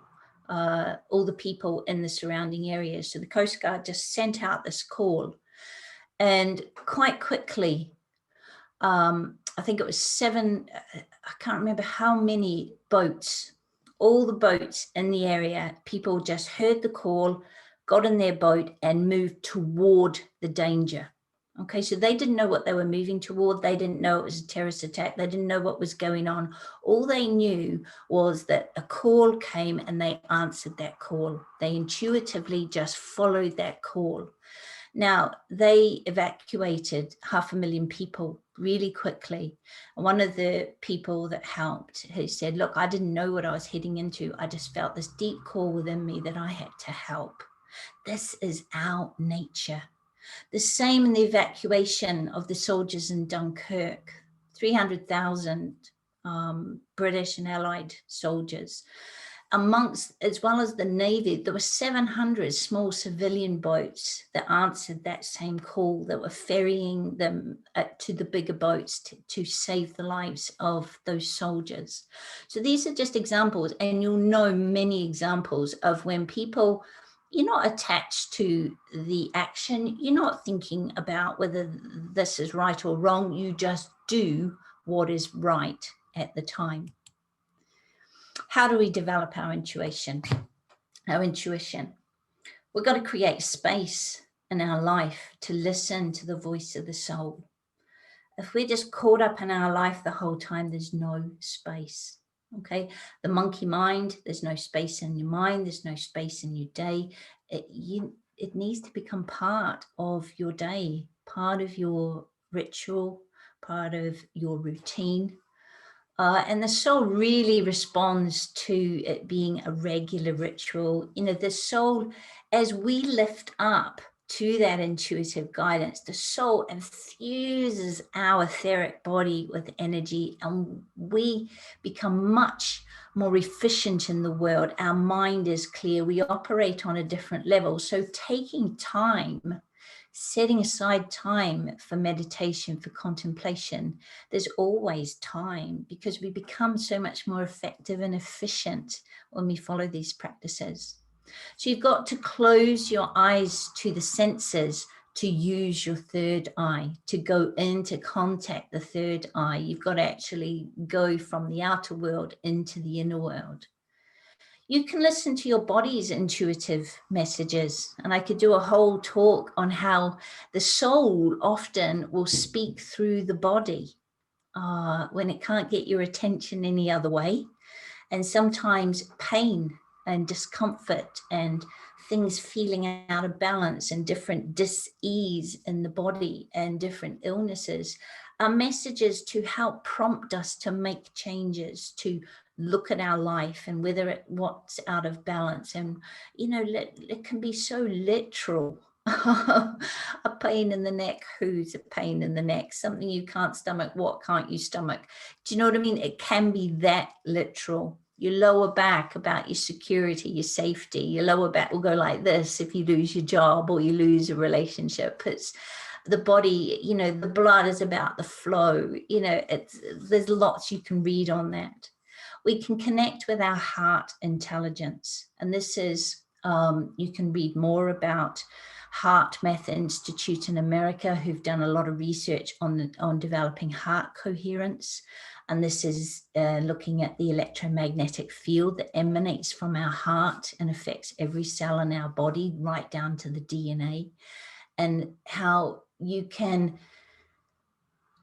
all the people in the surrounding areas. So the Coast Guard just sent out this call, and quite quickly, I think it was 7, I can't remember how many boats, all the boats in the area, people just heard the call, got in their boat and moved toward the danger. Okay, so they didn't know what they were moving toward. They didn't know it was a terrorist attack. They didn't know what was going on. All they knew was that a call came and they answered that call. They intuitively just followed that call. Now, they evacuated 500,000 people really quickly. And one of the people that helped, he said, look, I didn't know what I was heading into. I just felt this deep call within me that I had to help. This is our nature. The same in the evacuation of the soldiers in Dunkirk, 300,000 British and Allied soldiers. Amongst, as well as the Navy, there were 700 small civilian boats that answered that same call, that were ferrying them to the bigger boats to save the lives of those soldiers. So these are just examples, and you'll know many examples of when people, you're not attached to the action, you're not thinking about whether this is right or wrong, you just do what is right at the time. How do we develop our intuition? Our intuition. We've got to create space in our life to listen to the voice of the soul. If we're just caught up in our life the whole time, there's no space. Okay, the monkey mind, there's no space in your mind, there's no space in your day. It needs to become part of your day, part of your ritual, part of your routine. And the soul really responds to it being a regular ritual. You know, the soul, as we lift up to that intuitive guidance, the soul infuses our etheric body with energy, and we become much more efficient in the world. Our mind is clear. We operate on a different level. So taking time, setting aside time for meditation, for contemplation, there's always time, because we become so much more effective and efficient when we follow these practices. So you've got to close your eyes to the senses to use your third eye, to go into contact the third eye. You've got to actually go from the outer world into the inner world. You can listen to your body's intuitive messages. And I could do a whole talk on how the soul often will speak through the body when it can't get your attention any other way. And sometimes pain and discomfort and things feeling out of balance and different dis-ease in the body and different illnesses are messages to help prompt us to make changes, to look at our life and what's out of balance. And, you know, it can be so literal. A pain in the neck, who's a pain in the neck? Something you can't stomach, what can't you stomach? Do you know what I mean? It can be that literal. Your lower back, about your security, your safety. Your lower back will go like this if you lose your job or you lose a relationship. It's the body, you know, the blood is about the flow. You know, there's lots you can read on that. We can connect with our heart intelligence. And this is, you can read more about HeartMath Institute in America, who've done a lot of research on developing heart coherence. And this is looking at the electromagnetic field that emanates from our heart and affects every cell in our body, right down to the DNA, and how you can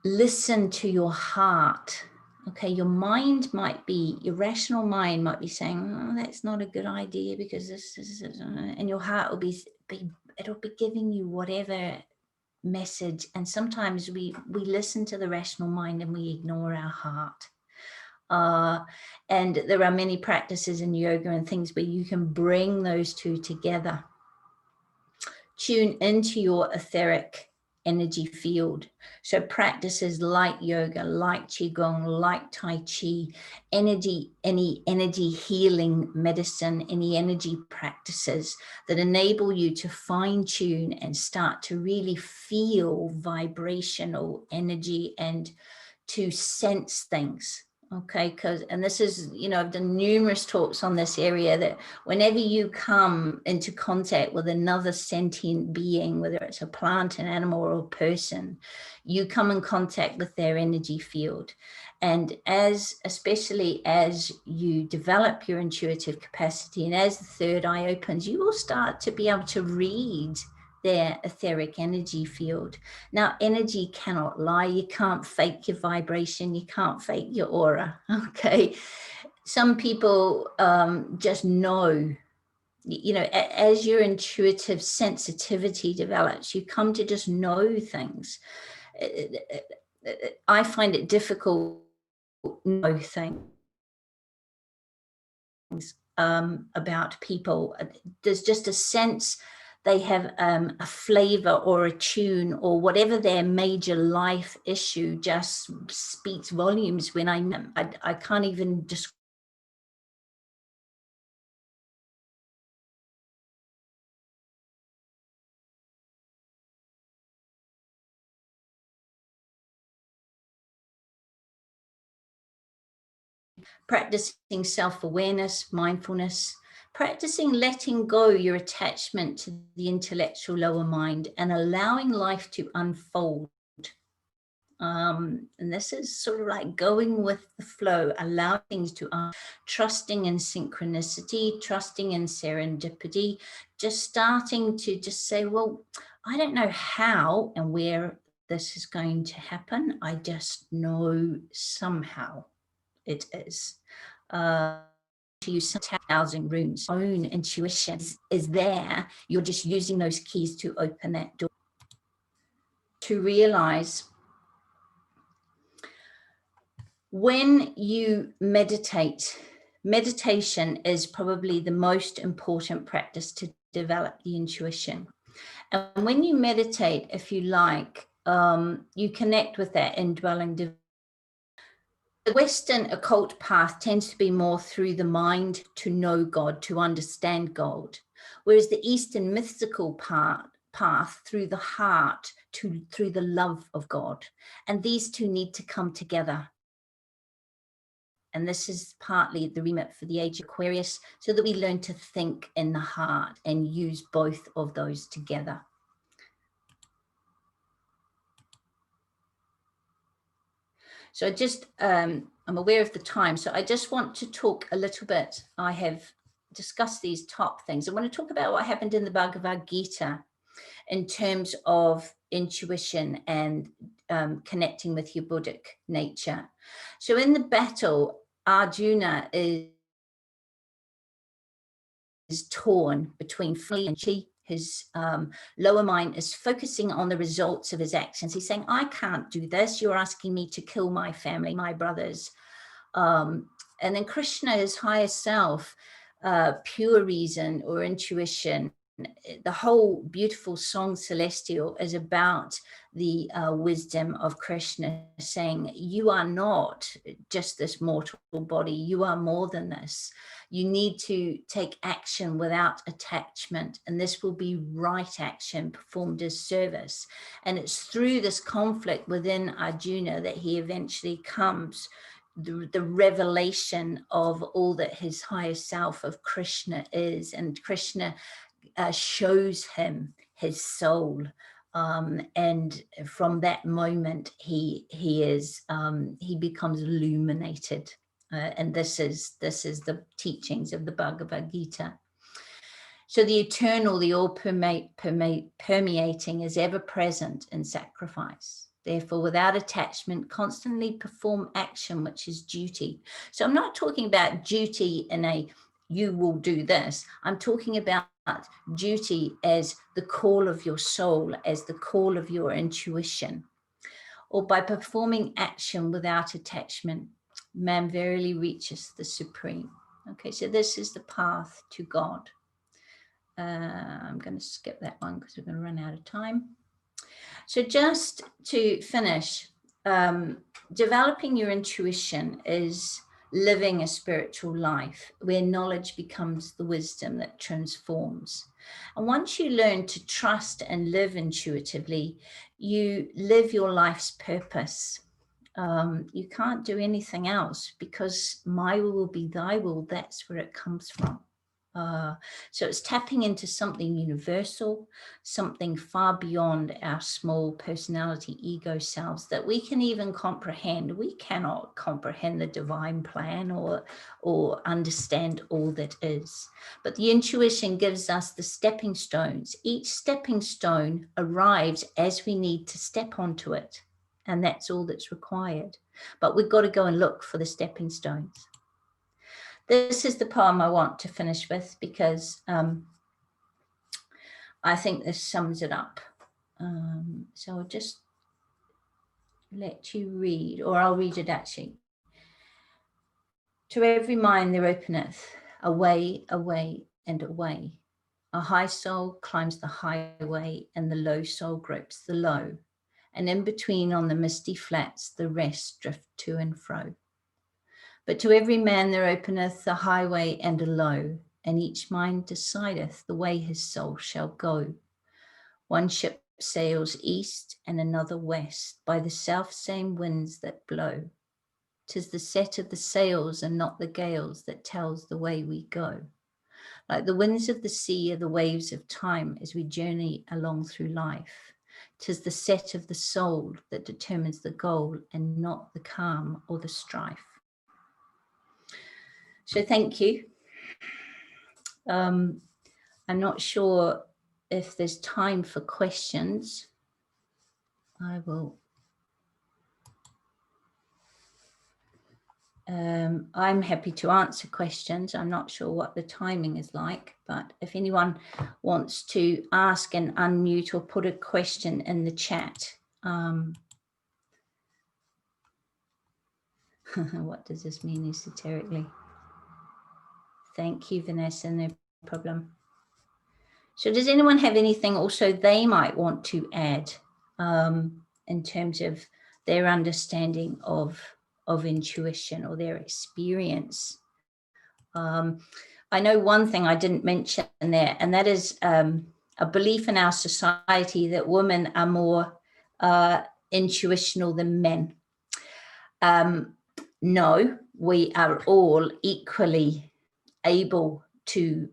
listen to your heart. Okay, your mind might be, your rational mind might be saying, oh, that's not a good idea because this is, and your heart will it'll be giving you whatever message. And sometimes we listen to the rational mind and we ignore our heart. And there are many practices in yoga and things where you can bring those two together. Tune into your etheric energy field. So practices like yoga, like qigong, like tai chi, any energy healing medicine, any energy practices that enable you to fine tune and start to really feel vibrational energy and to sense things. Okay, and this is, you know, I've done numerous talks on this area, that whenever you come into contact with another sentient being, whether it's a plant, an animal, or a person, you come in contact with their energy field. And especially as you develop your intuitive capacity and as the third eye opens, you will start to be able to read their etheric energy field. Now, energy cannot lie. You can't fake your vibration. You can't fake your aura. Okay. Some people just know, you know, as your intuitive sensitivity develops, you come to just know things. I find it difficult to know things about people. There's just a sense they have a flavor or a tune or whatever their major life issue just speaks volumes when I can't even describe. Practicing self-awareness, mindfulness, practicing letting go your attachment to the intellectual lower mind and allowing life to unfold. And this is sort of like going with the flow, allowing things to trusting in synchronicity, trusting in serendipity, just starting to just say, well, I don't know how and where this is going to happen. I just know somehow it is. To use 10,000 rooms, own intuition is there. You're just using those keys to open that door. To realize when you meditate, meditation is probably the most important practice to develop the intuition. And when you meditate, if you like, you connect with that indwelling divine. The Western occult path tends to be more through the mind to know God, to understand God, whereas the Eastern mystical path through the heart through the love of God. And these two need to come together. And this is partly the remit for the age of Aquarius, so that we learn to think in the heart and use both of those together. So I'm aware of the time, so I just want to talk a little bit. I have discussed these top things. I want to talk about what happened in the Bhagavad Gita in terms of intuition and connecting with your Buddhic nature. So in the battle, Arjuna is torn between flee and chi. His lower mind is focusing on the results of his actions. He's saying, I can't do this. You're asking me to kill my family, my brothers. And then Krishna, his higher self, pure reason or intuition, the whole beautiful song Celestial is about the wisdom of Krishna, saying, you are not just this mortal body, you are more than this. You need to take action without attachment, and this will be right action performed as service. And it's through this conflict within Arjuna that he eventually comes the revelation of all that his higher self of Krishna is, and Krishna shows him his soul, and from that moment he becomes illuminated, and this is the teachings of the Bhagavad Gita. So the eternal, the all permeating is ever present in sacrifice. Therefore, without attachment, constantly perform action, which is duty. So I'm not talking about duty in a, you will do this. I'm talking about duty as the call of your soul, as the call of your intuition. Or by performing action without attachment, man verily reaches the supreme. Okay, so this is the path to God. I'm going to skip that one because we're going to run out of time. So just to finish, developing your intuition is living a spiritual life where knowledge becomes the wisdom that transforms. And once you learn to trust and live intuitively, you live your life's purpose. You can't do anything else, because my will be thy will. That's where it comes from. So it's tapping into something universal, something far beyond our small personality ego selves that we can even comprehend. We cannot comprehend the divine plan or understand all that is. But the intuition gives us the stepping stones. Each stepping stone arrives as we need to step onto it. And that's all that's required. But we've got to go and look for the stepping stones. This is the poem I want to finish with, because I think this sums it up. So I'll just let you read, or I'll read it actually. To every mind there openeth a way, and a way. A high soul climbs the highway, and the low soul gropes the low. And in between on the misty flats, the rest drift to and fro. But to every man there openeth a highway and a low, and each mind decideth the way his soul shall go. One ship sails east and another west by the self-same winds that blow. 'Tis the set of the sails and not the gales that tells the way we go. Like the winds of the sea are the waves of time as we journey along through life. 'Tis the set of the soul that determines the goal and not the calm or the strife. So thank you. I'm not sure if there's time for questions. I will. I'm happy to answer questions. I'm not sure what the timing is like, but if anyone wants to ask and unmute or put a question in the chat. What does this mean esoterically? Thank you, Vanessa, no problem. So does anyone have anything also they might want to add in terms of their understanding of intuition or their experience? I know one thing I didn't mention there, and that is a belief in our society that women are more intuitional than men. No, we are all equally able to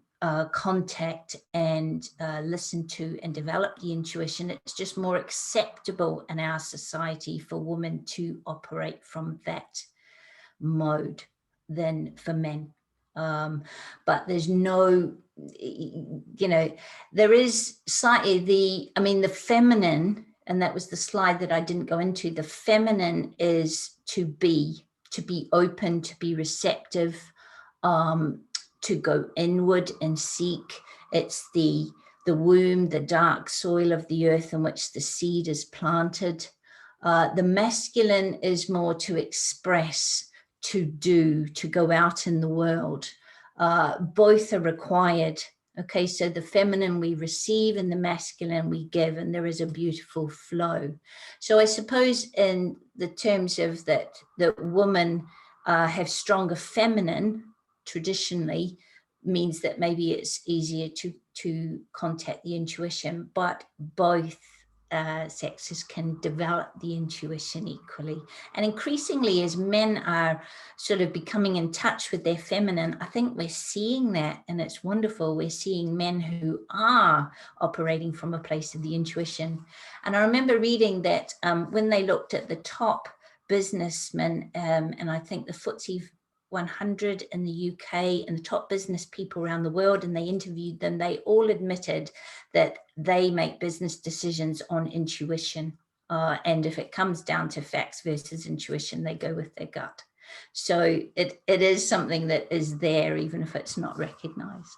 contact and listen to and develop the intuition. It's just more acceptable in our society for women to operate from that mode than for men. But there's no, there is slightly the feminine, and that was the slide that I didn't go into. The feminine is to be open, to be receptive, to go inward and seek. It's the womb, the dark soil of the earth in which the seed is planted. The masculine is more to express, to do, to go out in the world. Both are required. Okay, so the feminine we receive and the masculine we give, and there is a beautiful flow. So I suppose in the terms of that women have stronger feminine traditionally, means that maybe it's easier to contact the intuition, but both sexes can develop the intuition equally. And increasingly, as men are sort of becoming in touch with their feminine, I think we're seeing that, and it's wonderful. We're seeing men who are operating from a place of the intuition. And I remember reading that when they looked at the top businessmen, and I think the FTSE 100 in the UK and the top business people around the world, and they interviewed them, they all admitted that they make business decisions on intuition. And if it comes down to facts versus intuition, they go with their gut. So it is something that is there, even if it's not recognized.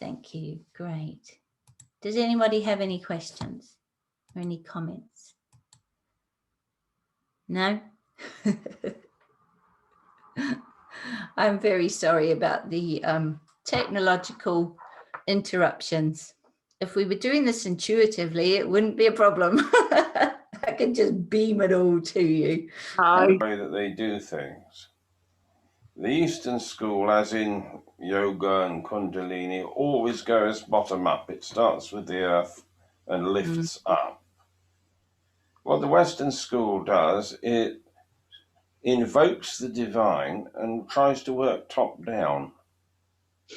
Thank you. Great. Does anybody have any questions or any comments? No? I'm very sorry about the technological interruptions. If we were doing this intuitively, it wouldn't be a problem. I could just beam it all to you. The way that they do things. The Eastern school, as in yoga and Kundalini, always goes bottom up. It starts with the earth and lifts up. What the Western school does, it invokes the divine and tries to work top down.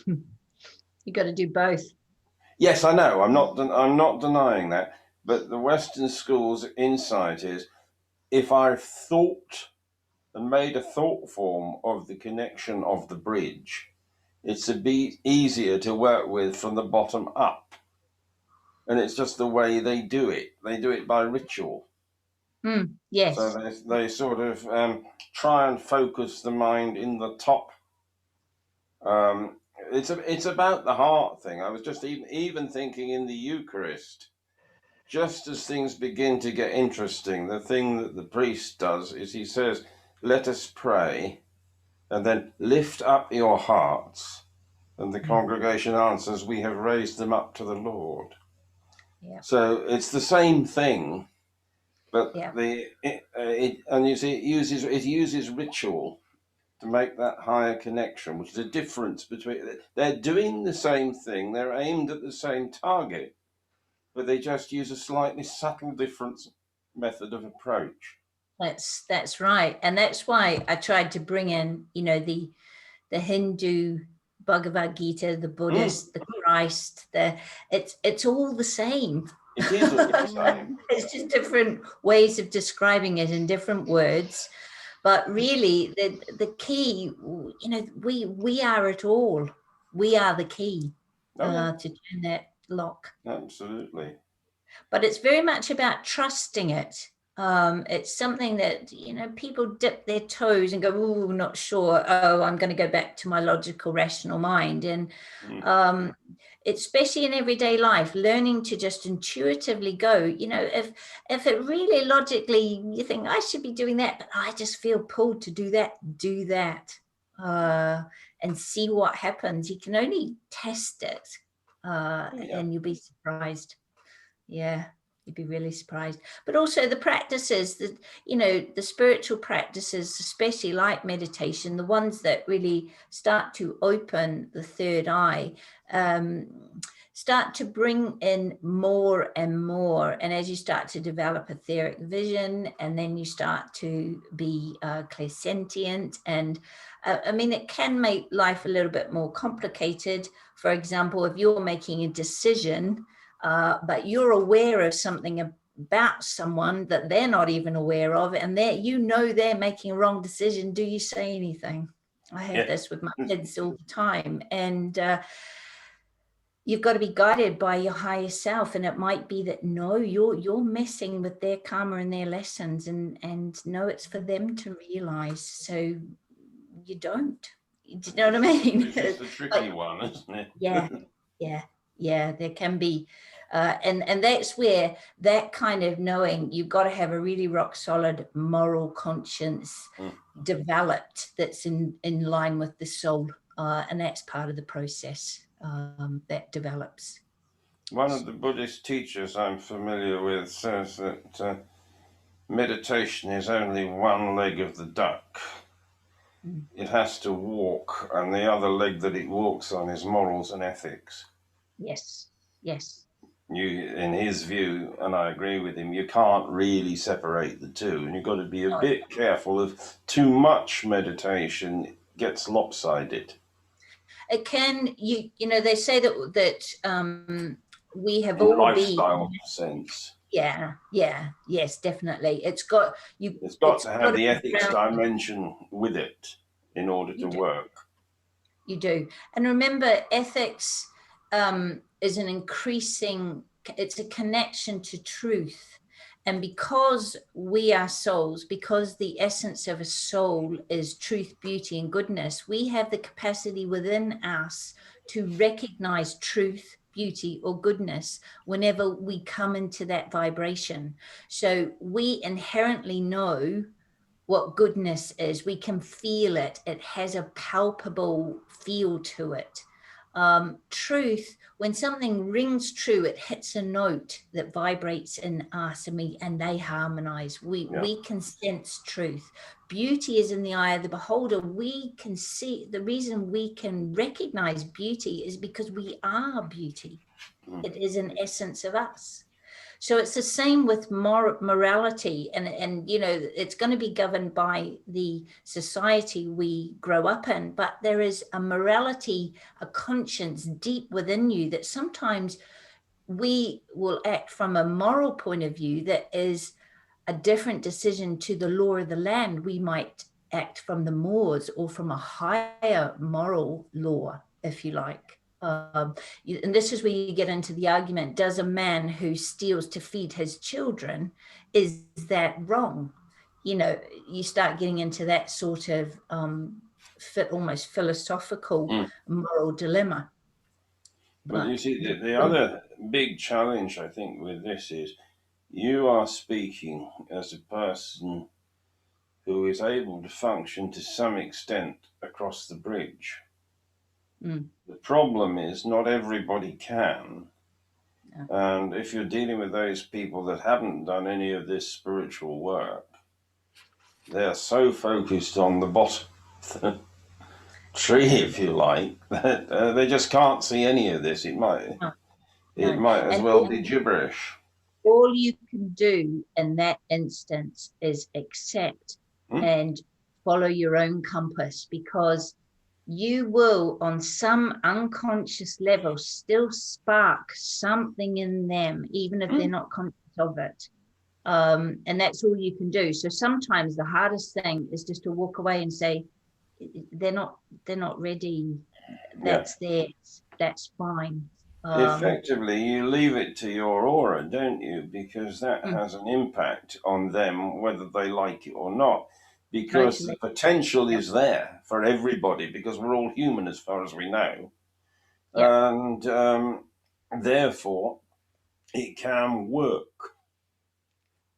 You got to do both. Yes, I know. I'm not denying that. But the Western school's insight is, if I've thought and made a thought form of the connection of the bridge, it's a bit easier to work with from the bottom up. And it's just the way they do it. They do it by ritual. Yes. So they sort of try and focus the mind in the top. It's about the heart thing. I was just even thinking in the Eucharist, just as things begin to get interesting, the thing that the priest does is he says, "Let us pray," and then lift up your hearts. And the congregation answers, "We have raised them up to the Lord." Yeah. So it's the same thing, but yeah. And you see, it uses ritual to make that higher connection, which is a difference between. They're doing the same thing, they're aimed at the same target, but they just use a slightly subtle different method of approach. That's right, and that's why I tried to bring in, the Hindu Bhagavad Gita, the Buddhist, the Christ, it's all the same. It is all the same. It's just different ways of describing it in different words. But really, the key, we are it all. We are the key to turn that lock. Absolutely. But it's very much about trusting it. It's something that, people dip their toes and go, oh, not sure. Oh, I'm going to go back to my logical, rational mind. And especially in everyday life, learning to just intuitively go, if it really logically, you think I should be doing that, but I just feel pulled to do that. And see what happens. You can only test it and you'll be surprised. Yeah, you'd be really surprised. But also the practices that, the spiritual practices, especially like meditation, the ones that really start to open the third eye, start to bring in more and more. And as you start to develop etheric vision, and then you start to be clairsentient, and it can make life a little bit more complicated. For example, if you're making a decision, but you're aware of something about someone that they're not even aware of, and they're making a wrong decision, do you say anything? I have this with my kids all the time. And you've got to be guided by your higher self. And it might be that, no, you're messing with their karma and their lessons, and no, it's for them to realize. So you don't. Do you know what I mean? It's the tricky one, isn't it? Yeah. There can be, and that's where that kind of knowing, you've got to have a really rock solid moral conscience developed that's in line with the soul, and that's part of the process that develops. One of the Buddhist teachers I'm familiar with says that meditation is only one leg of the duck. It has to walk, and the other leg that it walks on is morals and ethics. Yes. In his view, and I agree with him, you can't really separate the two, and you've got to be a bit careful of too much meditation gets lopsided. It can, they say that we have in all lifestyle been. sense. Yes, definitely. It's got to have the ethics dimension with it in order to work. You do. And remember, ethics is it's a connection to truth. And because we are souls, because the essence of a soul is truth, beauty, and goodness, we have the capacity within us to recognize truth, beauty, or goodness whenever we come into that vibration. So we inherently know what goodness is. We can feel it. It has a palpable feel to it. Truth, when something rings true, it hits a note that vibrates in us, and they harmonize. We can sense truth. Beauty is in the eye of the beholder. We can see, the reason we can recognize beauty is because we are beauty. It is an essence of us. So it's the same with morality, and it's going to be governed by the society we grow up in, but there is a morality, a conscience deep within you that sometimes we will act from a moral point of view that is a different decision to the law of the land. We might act from the mores or from a higher moral law, if you like. And this is where you get into the argument, does a man who steals to feed his children, is that wrong? You start getting into that sort of almost philosophical moral dilemma. But you see, the other big challenge, I think, with this is you are speaking as a person who is able to function to some extent across the bridge. The problem is not everybody can. And if you're dealing with those people that haven't done any of this spiritual work, they're so focused on the bottom of the tree, if you like, that they just can't see any of this. It might as well be gibberish. All you can do in that instance is accept and follow your own compass, because you will, on some unconscious level, still spark something in them, even if they're not conscious of it. And that's all you can do. So sometimes the hardest thing is just to walk away and say, they're not ready. That's theirs. That's fine. Effectively, you leave it to your aura, don't you? Because that has an impact on them, whether they like it or not. Because Totally. the potential is there for everybody, because we're all human as far as we know. Yeah. And therefore, it can work.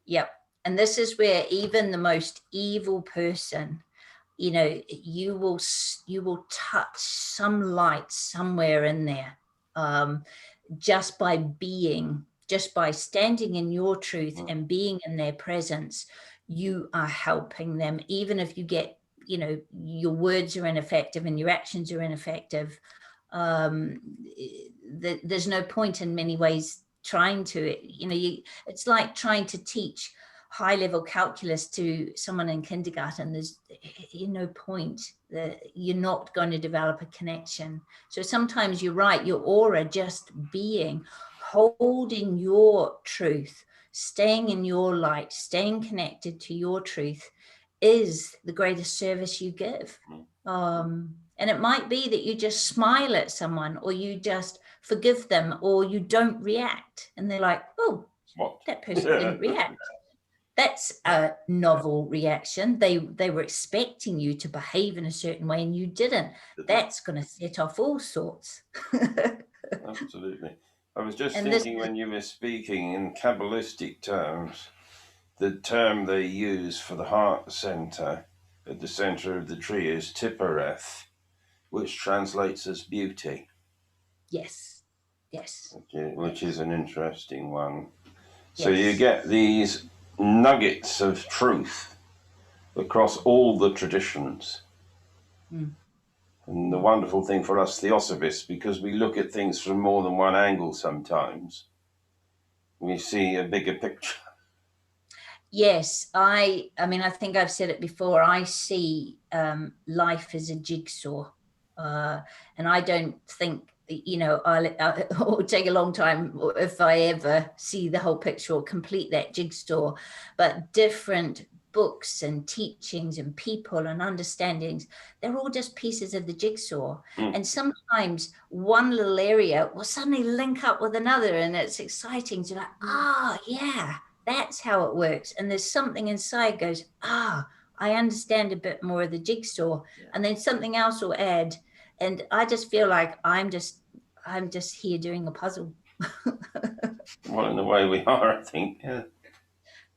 Yep. And this is where even the most evil person, you know, you will touch some light somewhere in there, just by being, just by standing in your truth and being in their presence. You are helping them, even if you get, you know, your words are ineffective and your actions are ineffective. There's no point in many ways trying to, you know, it's like trying to teach high level calculus to someone in kindergarten. There's no point. You're not going to develop a connection. So sometimes you're right, your aura, just being, holding your truth, staying in your light, staying connected to your truth, is the greatest service you give. And it might be that you just smile at someone, or you just forgive them, or you don't react, and they're like, oh, What? that person didn't react. That's a novel reaction. They were expecting you to behave in a certain way and you didn't. That's going to set off all sorts. Absolutely. I was just And thinking when you were speaking in Kabbalistic terms, the term they use for the heart center at the center of the tree is Tippereth, which translates as beauty. yes, Which is an interesting one. So yes. you get these nuggets of truth across all the traditions. And the wonderful thing for us theosophists, because we look at things from more than one angle sometimes, we see a bigger picture. Yes, I mean, I think I've said it before. I see life as a jigsaw, and I don't think, you know, it'll take a long time if I ever see the whole picture or complete that jigsaw. But different books and teachings and people and understandings, they're all just pieces of the jigsaw. And sometimes one little area will suddenly link up with another, and it's exciting to like, yeah, that's how it works. And there's something inside goes, I understand a bit more of the jigsaw. And then something else will add. And I just feel like I'm just here doing a puzzle. Well, in a way we are, I think. Yeah.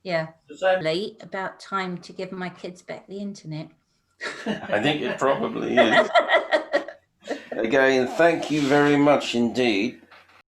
Yeah. Late, about time to give my kids back the internet. I think it probably is. Again, thank you very much indeed